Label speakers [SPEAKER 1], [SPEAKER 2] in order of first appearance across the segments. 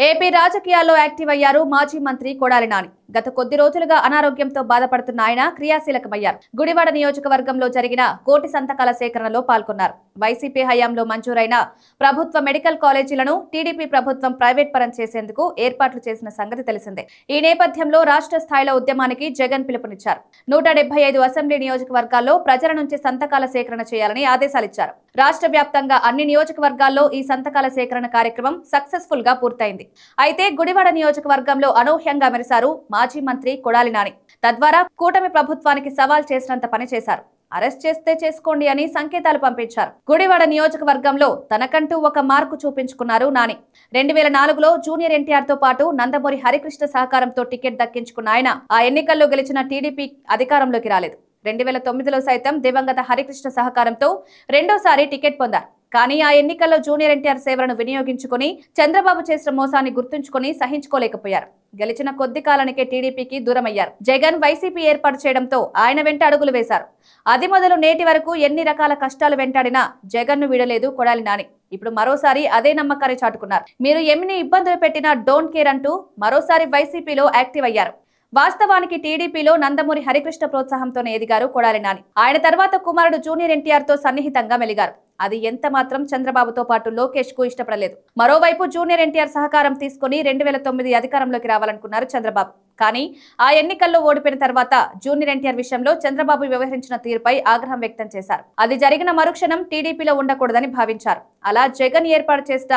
[SPEAKER 1] AP రాజకీయాల్లో active అయ్యారు మాజీ మంత్రి కొడాలి నాని. గత కొద్ది రోజులుగా అనారోగ్యంతో బాధపడుతున్న ఆయన క్రియాశీలకమయ్యారు. గుడివాడ నియోజకవర్గంలో జరిగిన కోటి సంతకాల సేకరణలో పాల్గొన్నారు. వైసీపీ హయాంలో మంజూరైన ప్రభుత్వ మెడికల్ కాలేజీలను టీడీపీ ప్రభుత్వం ప్రైవేట్ పరం చేసేందుకు ఏర్పాట్లు చేసిన సంగతి తెలిసిందే. ఈ నేపథ్యంలో రాష్ట్ర స్థాయిలో ఉద్యమానికి జగన్ పిలుపునిచ్చారు. 175 అసెంబ్లీ నియోజకవర్గాల్లో ప్రజల నుంచి సంతకాల సేకరణ చేయాలని ఆదేశాలిచ్చారు. రాష్ట్ర వ్యాప్తంగా అన్ని నియోజకవర్గాల్లో ఈ సంతకాల సేకరణ కార్యక్రమం సక్సెస్ఫుల్ గా పూర్తయింది. అయితే గుడివాడ నియోజకవర్గంలో అనూహ్యంగా మెరిశారు మాజీ మంత్రి కొడాలి నాని. తద్వారా కూటమి ప్రభుత్వానికి సవాల్ చేసినంత పని చేశారు. అరెస్ట్ చేస్తే చేసుకోండి అని సంకేతాలు పంపించారు. గుడివాడ నియోజకవర్గంలో తనకంటూ ఒక మార్కు చూపించుకున్నారు నాని. 2004లో జూనియర్ ఎన్టీఆర్ తో పాటు నందమూరి హరికృష్ణ సహకారంతో టికెట్ దక్కించుకున్న ఆయన ఆ ఎన్నికల్లో గెలిచిన టీడీపీ అధికారంలోకి రాలేదు. 2009లో సైతం దివంగత హరికృష్ణ సహకారంతో రెండోసారి టికెట్ పొందారు. కానీ ఆ ఎన్నికల్లో జూనియర్ ఎన్టీఆర్ సేవలను వినియోగించుకుని చంద్రబాబు చేసిన మోసాన్ని గుర్తుంచుకుని సహించుకోలేకపోయారు. గెలిచిన కొద్ది కాలానికే టీడీపీకి దూరమయ్యారు. జగన్ వైసీపీ ఏర్పాటు చేయడంతో ఆయన వెంట అడుగులు వేశారు. అది మొదలు నేటి వరకు ఎన్ని రకాల కష్టాలు వెంటాడినా జగన్ ను వీడలేదు కొడాలి నాని. ఇప్పుడు మరోసారి అదే నమ్మకాన్ని చాటుకున్నారు. మీరు ఎన్ని ఇబ్బందులు పెట్టినా డోంట్ కేర్ అంటూ మరోసారి వైసీపీలో యాక్టివ్ అయ్యారు. వాస్తవానికి టీడీపీలో నందమూరి హరికృష్ణ ప్రోత్సాహంతోనే ఎదిగారు కొడాలి నాని. ఆయన తర్వాత కుమారుడు జూనియర్ ఎన్టీఆర్ తో సన్నిహితంగా మెలిగారు. అది ఎంత మాత్రం చంద్రబాబుతో పాటు లోకేష్ కు ఇష్టపడలేదు. మరోవైపు జూనియర్ ఎన్టీఆర్ సహకారం తీసుకుని 2009 అధికారంలోకి రావాలనుకున్నారు చంద్రబాబు. కానీ ఆ ఎన్నికల్లో ఓడిపోయిన తర్వాత జూనియర్ ఎన్టీఆర్ విషయంలో చంద్రబాబు వ్యవహరించిన తీరుపై ఆగ్రహం వ్యక్తం చేశారు. అది జరిగిన మరుక్షణం టీడీపీలో ఉండకూడదని భావించారు. అలా జగన్ ఏర్పాటు చేసిన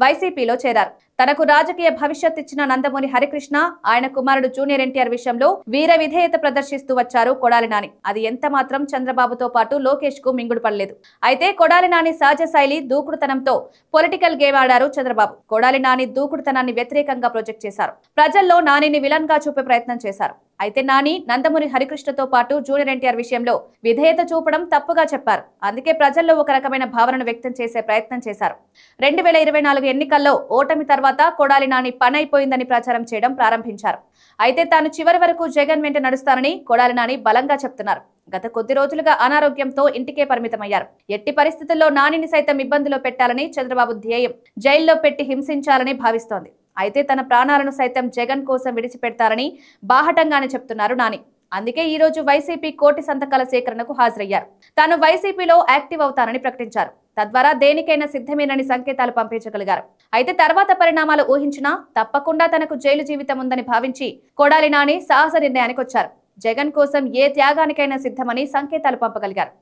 [SPEAKER 1] వైసీపీలో చేరారు. తనకు రాజకీయ భవిష్యత్ ఇచ్చిన నందమూరి హరికృష్ణ, ఆయన కుమారుడు జూనియర్ ఎన్టీఆర్ విషయంలో వీర విధేయత ప్రదర్శిస్తూ వచ్చారు కొడాలి నాని. అది ఎంత మాత్రం చంద్రబాబుతో పాటు లోకేష్ కు మింగుడు పడలేదు. అయితే కొడాలి నాని సహజ శైలి దూకుడుతనంతో పొలిటికల్ గేమ్ ఆడారు చంద్రబాబు. కొడాలి నాని దూకుడుతనాన్ని వ్యతిరేకంగా ప్రొజెక్ట్ చేశారు. ప్రజల్లో నానిని విలన్ గా చూపే ప్రయత్నం చేశారు. అయితే నాని నందమూరి హరికృష్ణతో పాటు జూనియర్ ఎన్టీఆర్ విషయంలో విధేయత చూపడం తప్పుగా చెప్పారు. అందుకే ప్రజల్లో ఒక రకమైన భావనను వ్యక్తం చేసే ప్రయత్నం చేశారు. 2024 ఎన్నికల్లో ఓటమి తర్వాత కొడాలి నాని పని అయిపోయిందని ప్రచారం చేయడం ప్రారంభించారు. అయితే తాను చివరి వరకు జగన్ వెంట నడుస్తానని కొడాలి నాని బలంగా చెప్తున్నారు. గత కొద్ది రోజులుగా అనారోగ్యంతో ఇంటికే పరిమితమయ్యారు. ఎట్టి పరిస్థితుల్లో నానిని సైతం ఇబ్బందులో పెట్టాలని చంద్రబాబు ధ్యేయం. జైల్లో పెట్టి హింసించాలని భావిస్తోంది. అయితే తన ప్రాణాలను సైతం జగన్ కోసం విడిచిపెడతారని బాహటంగానే చెప్తున్నారు నాని. అందుకే ఈ రోజు వైసీపీ కోటి సంతకాల సేకరణకు హాజరయ్యారు. తాను వైసీపీలో యాక్టివ్ అవుతానని ప్రకటించారు. తద్వారా దేనికైనా సిద్ధమేనని సంకేతాలు పంపించగలిగారు. అయితే తర్వాత పరిణామాలు ఊహించినా తప్పకుండా తనకు జైలు జీవితం ఉందని భావించి కొడాలి నాని సాహస నిర్ణయానికి వచ్చారు. జగన్ కోసం ఏ త్యాగానికైనా సిద్ధమని సంకేతాలు పంపగలిగారు.